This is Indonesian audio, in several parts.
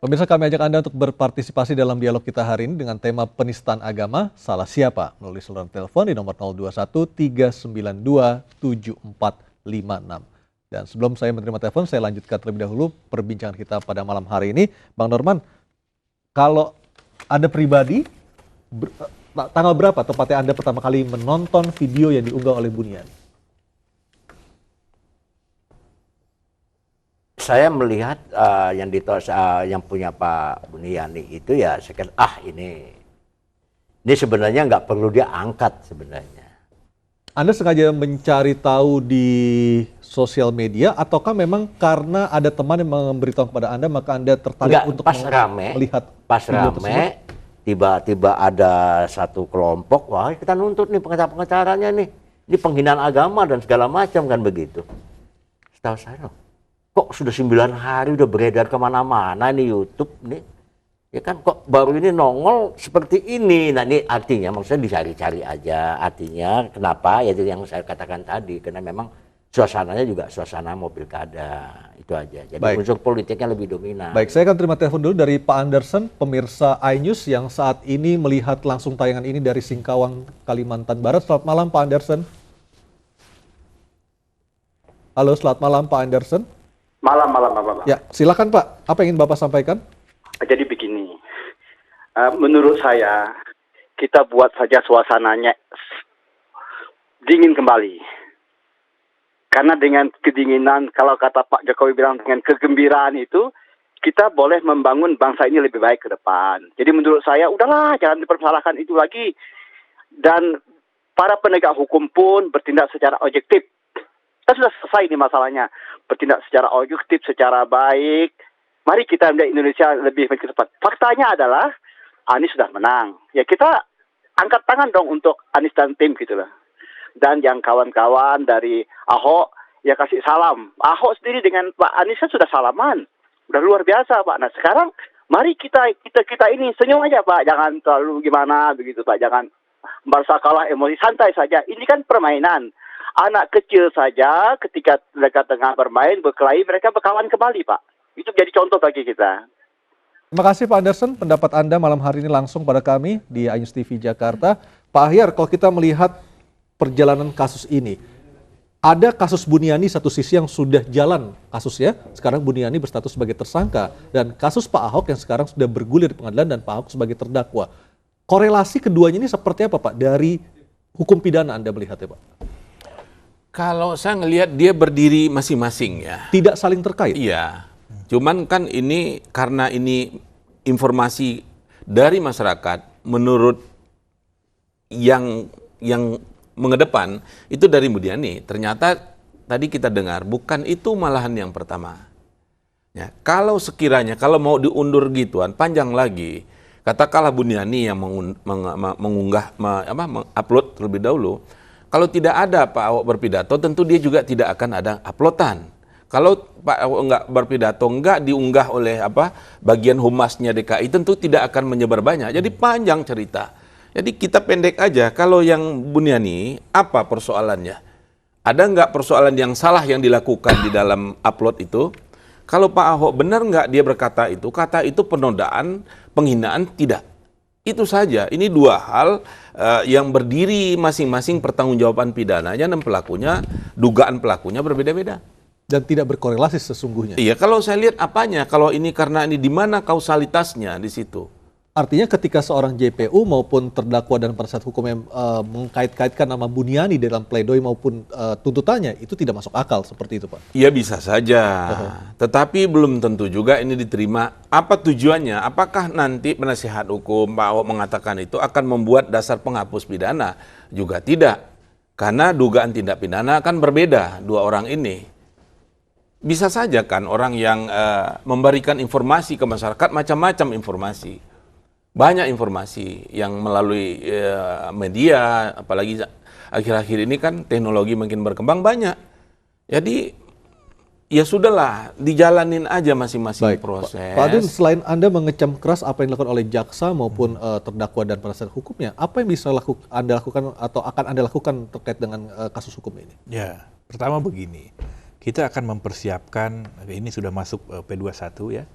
Pemirsa, kami ajak Anda untuk berpartisipasi dalam dialog kita hari ini dengan tema penistaan agama, salah siapa? Melalui saluran telepon di nomor 021 392 7456. Dan sebelum saya menerima telepon, saya lanjutkan terlebih dahulu perbincangan kita pada malam hari ini. Bang Norman, kalau Anda pribadi, tanggal berapa tepatnya Anda pertama kali menonton video yang diunggah oleh Buniani? Saya melihat yang punya Pak Buniani itu ya, saya kira ini sebenarnya nggak perlu dia angkat sebenarnya. Anda sengaja mencari tahu di sosial media ataukah memang karena ada teman yang memberitahu kepada Anda maka Anda tertarik untuk melihat pas rame, tiba-tiba ada satu kelompok, wah kita nuntut nih pengacaranya nih, ini penghinaan agama dan segala macam kan begitu. Setahu saya kok sudah 9 hari udah beredar kemana-mana nih YouTube nih, ya kan kok baru ini nongol seperti ini. Nah ini artinya maksudnya dicari-cari aja, artinya kenapa ya itu yang saya katakan tadi, karena memang suasananya juga suasana mau pilkada, itu aja. Jadi unsur politiknya lebih dominan. Baik, saya akan terima telepon dulu dari Pak Anderson, pemirsa iNews yang saat ini melihat langsung tayangan ini dari Singkawang, Kalimantan Barat. Selamat malam Pak Anderson. Halo, selamat malam Pak Anderson. Malam, Bapak. Ya, silakan Pak. Apa yang ingin Bapak sampaikan? Jadi begini, menurut saya kita buat saja suasananya dingin kembali. Karena dengan kedinginan, kalau kata Pak Jokowi bilang dengan kegembiraan itu, kita boleh membangun bangsa ini lebih baik ke depan. Jadi menurut saya, udahlah jangan dipersalahkan itu lagi. Dan para penegak hukum pun bertindak secara objektif. Kita sudah selesai ini masalahnya. Bertindak secara objektif, secara baik. Mari kita melihat Indonesia lebih baik ke depan. Faktanya adalah Anies sudah menang. Ya kita angkat tangan dong untuk Anies dan tim gitu loh. Dan yang kawan-kawan dari Ahok ya kasih salam. Ahok sendiri dengan Pak Anies kan sudah salaman. Udah luar biasa Pak. Nah sekarang mari kita ini senyum aja Pak. Jangan terlalu gimana begitu Pak. Jangan merasa kalah emosi, santai saja. Ini kan permainan. Anak kecil saja ketika mereka tengah bermain, berkelahi, mereka berkawan kembali, Pak. Itu jadi contoh bagi kita. Terima kasih Pak Anderson, pendapat Anda malam hari ini langsung pada kami di iNews TV Jakarta. Pak Ahyar, kalau kita melihat perjalanan kasus ini, ada kasus Buniani satu sisi yang sudah jalan kasusnya, sekarang Buniani berstatus sebagai tersangka, dan kasus Pak Ahok yang sekarang sudah bergulir di pengadilan dan Pak Ahok sebagai terdakwa. Korelasi keduanya ini seperti apa Pak dari hukum pidana Anda melihatnya Pak? Kalau saya ngelihat dia berdiri masing-masing ya. Tidak saling terkait? Iya. Cuman kan ini karena ini informasi dari masyarakat menurut yang mengedepan itu dari Buniani. Ternyata tadi kita dengar bukan itu malahan yang pertama. Ya, kalau sekiranya kalau mau diundur gituan panjang lagi, katakanlah Buniani yang mengupload terlebih dahulu. Kalau tidak ada Pak Ahok berpidato, tentu dia juga tidak akan ada uploadan. Kalau Pak Ahok nggak berpidato, nggak diunggah oleh bagian humasnya DKI, tentu tidak akan menyebar banyak. Jadi panjang cerita. Jadi kita pendek aja. Kalau yang Buniani, apa persoalannya? Ada nggak persoalan yang salah yang dilakukan di dalam upload itu? Kalau Pak Ahok benar nggak dia berkata itu, kata itu penodaan, penghinaan, tidak. Itu saja. Ini dua hal yang berdiri masing-masing pertanggungjawaban pidananya dan pelakunya, dugaan pelakunya berbeda-beda. Dan tidak berkorelasi sesungguhnya. Iya, kalau saya lihat apanya, kalau ini karena ini di mana kausalitasnya di situ. Artinya ketika seorang JPU maupun terdakwa dan penasihat hukum yang mengkait-kaitkan nama Buniani dalam pledoi maupun tuntutannya, itu tidak masuk akal seperti itu Pak? Iya bisa saja, tetapi belum tentu juga ini diterima. Apa tujuannya? Apakah nanti penasihat hukum Pak Ahok mengatakan itu akan membuat dasar penghapus pidana? Juga tidak, karena dugaan tindak pidana akan berbeda dua orang ini. Bisa saja kan orang yang memberikan informasi ke masyarakat macam-macam informasi. Banyak informasi yang melalui media, apalagi akhir-akhir ini kan teknologi makin berkembang banyak. Jadi ya sudahlah, dijalanin aja masing-masing proses. Pak Adun, selain Anda mengecam keras apa yang dilakukan oleh jaksa maupun terdakwa dan penasihat hukumnya, apa yang bisa Anda lakukan atau akan Anda lakukan terkait dengan kasus hukum ini? Ya, pertama begini, kita akan mempersiapkan, ini sudah masuk P21 ya,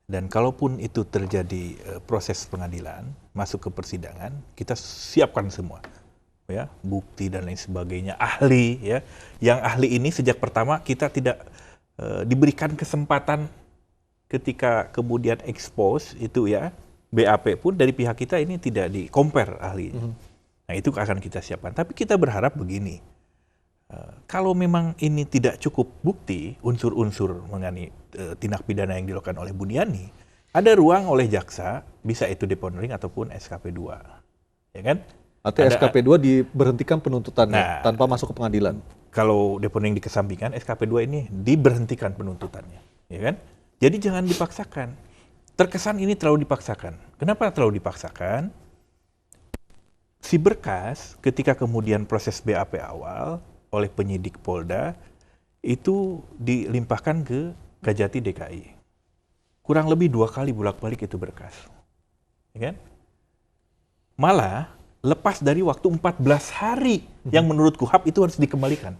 Dan kalaupun itu terjadi proses pengadilan, masuk ke persidangan, kita siapkan semua, ya, bukti dan lain sebagainya, ahli, ya. Yang ahli ini sejak pertama kita tidak diberikan kesempatan ketika kemudian expose itu, ya, BAP pun dari pihak kita ini tidak di-compare ahlinya. Nah, itu akan kita siapkan. Tapi kita berharap begini, kalau memang ini tidak cukup bukti, unsur-unsur mengenai tindak pidana yang dilakukan oleh Buniani, ada ruang oleh jaksa, bisa itu deponering ataupun SKP 2. Ya kan? Atau SKP 2 diberhentikan penuntutannya tanpa masuk ke pengadilan. Kalau deponering dikesampingkan, SKP 2 ini diberhentikan penuntutannya. Ya kan? Jadi jangan dipaksakan. Terkesan ini terlalu dipaksakan. Kenapa terlalu dipaksakan? Si berkas ketika kemudian proses BAP awal oleh penyidik Polda itu dilimpahkan ke Kejati DKI. Kurang lebih 2 kali bolak-balik itu berkas. Ya kan? Malah lepas dari waktu 14 hari yang menurut KUHAP itu harus dikembalikan.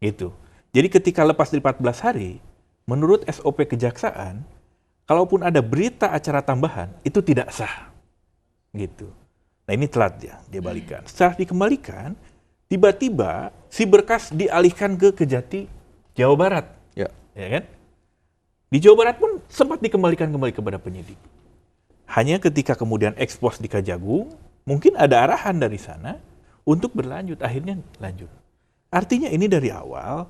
Gitu. Jadi ketika lepas dari 14 hari, menurut SOP kejaksaan, kalaupun ada berita acara tambahan, itu tidak sah. Gitu. Nah, ini telat dia balikan. Setelah dikembalikan, tiba-tiba si berkas dialihkan ke Kejati Jawa Barat. Ya kan? Di Jawa Barat pun sempat dikembalikan kembali kepada penyidik. Hanya ketika kemudian ekspos di Kejagung, mungkin ada arahan dari sana untuk berlanjut, akhirnya lanjut. Artinya ini dari awal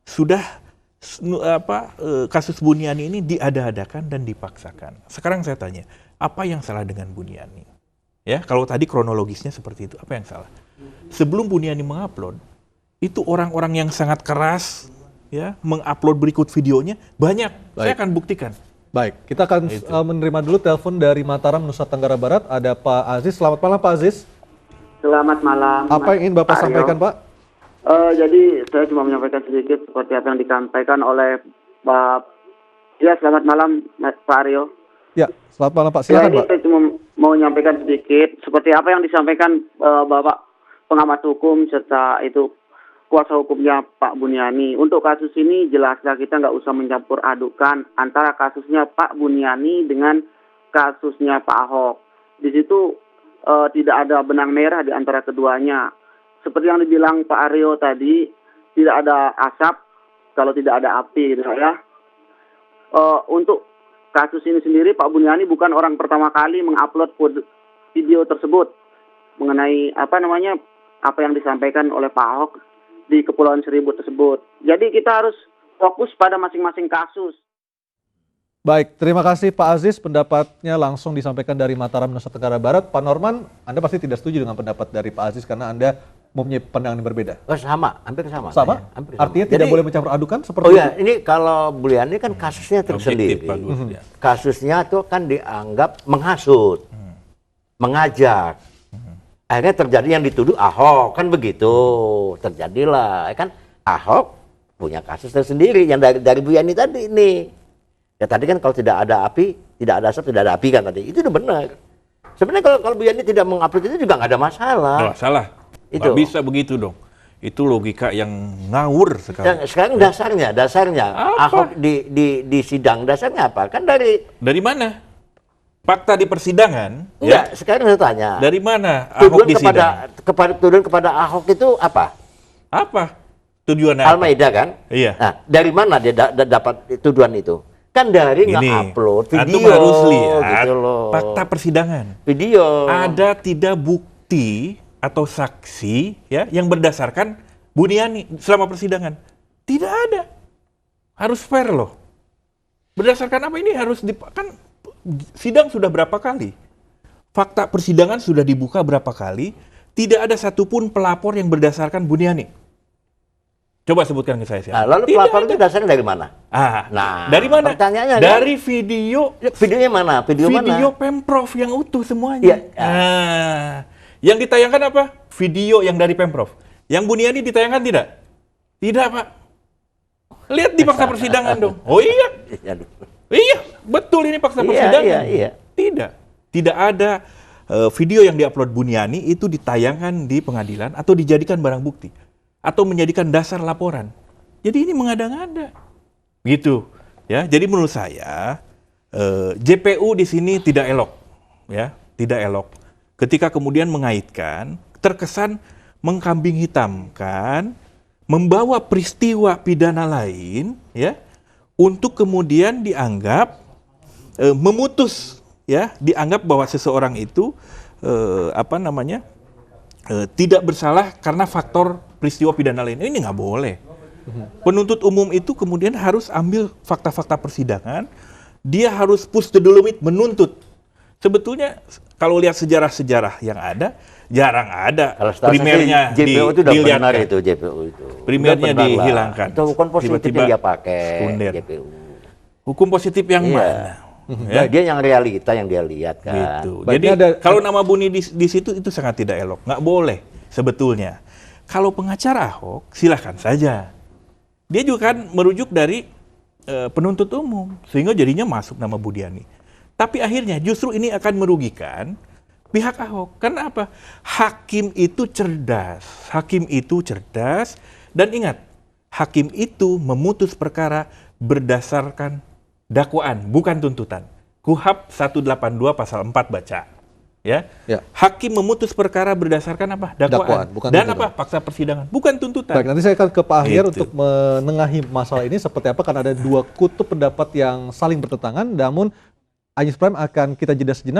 sudah kasus Buniani ini diada-adakan dan dipaksakan. Sekarang saya tanya, apa yang salah dengan Buniani? Ya, kalau tadi kronologisnya seperti itu, apa yang salah? Sebelum Buniani mengupload, itu orang-orang yang sangat keras, ya, mengupload berikut videonya banyak. Saya akan buktikan. Baik, kita akan menerima dulu telepon dari Mataram, Nusa Tenggara Barat. Ada Pak Aziz. Selamat malam, Pak Aziz. Selamat malam. Apa yang ingin Bapak sampaikan, Pak? Jadi saya cuma menyampaikan sedikit seperti apa yang disampaikan oleh Pak. Ya, selamat malam, Pak Aryo. Ya, selamat malam, Pak. Silakan, Pak. Saya cuma mau menyampaikan sedikit seperti apa yang disampaikan Bapak pengamat hukum serta itu kuasa hukumnya Pak Buniani. Untuk kasus ini jelaslah kita nggak usah mencampur adukan antara kasusnya Pak Buniani dengan kasusnya Pak Ahok. Di situ tidak ada benang merah di antara keduanya. Seperti yang dibilang Pak Aryo tadi, tidak ada asap kalau tidak ada api, gitu ya. Untuk kasus ini sendiri, Pak Buniani bukan orang pertama kali mengupload video tersebut mengenai apa yang disampaikan oleh Pak Ahok di Kepulauan Seribu tersebut. Jadi kita harus fokus pada masing-masing kasus. Baik, terima kasih Pak Aziz. Pendapatnya langsung disampaikan dari Mataram, Nusa Tenggara Barat. Pak Norman, Anda pasti tidak setuju dengan pendapat dari Pak Aziz karena Anda mempunyai pandangan yang berbeda. Oh, sama, hampir sama. Sama? Hampir sama. Artinya tidak boleh mencampur adukan seperti itu? Oh iya, itu? ini kalau Buniani kan kasusnya tersendiri. Kasusnya itu kan dianggap menghasut, mengajak. Akhirnya terjadi yang dituduh Ahok, kan begitu. Terjadilah, kan Ahok punya kasus tersendiri yang dari Buniani tadi ini. Ya tadi kan kalau tidak ada api, tidak ada asap, tidak ada api kan tadi. Itu udah benar. Sebenarnya kalau Buniani tidak mengupload itu juga nggak ada masalah. Nggak salah. Itu. Nggak bisa begitu dong. Itu logika yang ngawur sekali. Dan sekarang dasarnya Ahok di sidang dasarnya apa? Kan dari mana? Fakta di persidangan? Enggak, sekarang saya tanya. Dari mana Ahok di sidang? Tuduhan kepada Ahok itu apa? Apa? Tujuannya apa? Al-Maida kan? Iya. Nah, dari mana dia dapat tuduhan itu? Kan dari nge-upload video. Antum harus lihat gitu loh. fakta persidangan. Video. Ada tidak bukti atau saksi ya yang berdasarkan Buniani selama persidangan? Tidak ada. Harus fair loh. Berdasarkan apa ini harus kan sidang sudah berapa kali? Fakta persidangan sudah dibuka berapa kali? Tidak ada satupun pelapor yang berdasarkan Buniani. Coba sebutkan ke saya siapa. Nah, lalu pelapor itu dasarnya dari mana? Nah, dari mana? Pertanyaannya dari kan? Videonya mana? Video Pemprov yang utuh semuanya. Nah, yang ditayangkan apa? Video yang dari Pemprov. Yang Buniani ditayangkan tidak? Tidak, Pak. Lihat di fakta persidangan dong. Oh iya. Iya, betul ini fakta persidangan. Iya. Tidak ada video yang diupload Buniani itu ditayangkan di pengadilan atau dijadikan barang bukti atau menjadikan dasar laporan. Jadi ini mengada-ngada. Gitu. Ya, jadi menurut saya JPU di sini tidak elok, ya, tidak elok. Ketika kemudian mengaitkan, terkesan mengkambing hitamkan, membawa peristiwa pidana lain, ya, untuk kemudian dianggap memutus, ya, dianggap bahwa seseorang itu tidak bersalah karena faktor peristiwa pidana lain. Ini nggak boleh. Penuntut umum itu kemudian harus ambil fakta-fakta persidangan. Dia harus push the limit menuntut. Sebetulnya kalau lihat sejarah-sejarah yang ada, jarang ada Kalau setahu primernya saya JPU itu udah benar dilihatkan. itu JPU itu. Primernya Udah benar lah. dihilangkan. Itu bukan positif Tiba-tiba yang dia pakai sekunder. JPU. Hukum positif yang Iya. mana? Nah, dia yang realita yang dia lihat kan. Gitu. Baiknya Jadi ada- kalau nama Buni di situ itu sangat tidak elok, nggak boleh sebetulnya. Kalau pengacara Ahok silahkan saja. Dia juga kan merujuk dari penuntut umum, sehingga jadinya masuk nama Budiani. Tapi akhirnya justru ini akan merugikan pihak Ahok. Karena apa? Hakim itu cerdas, dan ingat, hakim itu memutus perkara berdasarkan dakwaan, bukan tuntutan. KUHP 182 pasal 4 baca. Ya. Ya. Hakim memutus perkara berdasarkan apa? Dakwaan, bukan Dan tuntutan. apa? Fakta persidangan, bukan tuntutan. Baik, nanti saya akan ke Pak Ahyar Gitu. untuk menengahi masalah ini seperti apa, karena ada dua kutub pendapat yang saling bertentangan. Namun, Anies Prime akan kita jeda sejenak.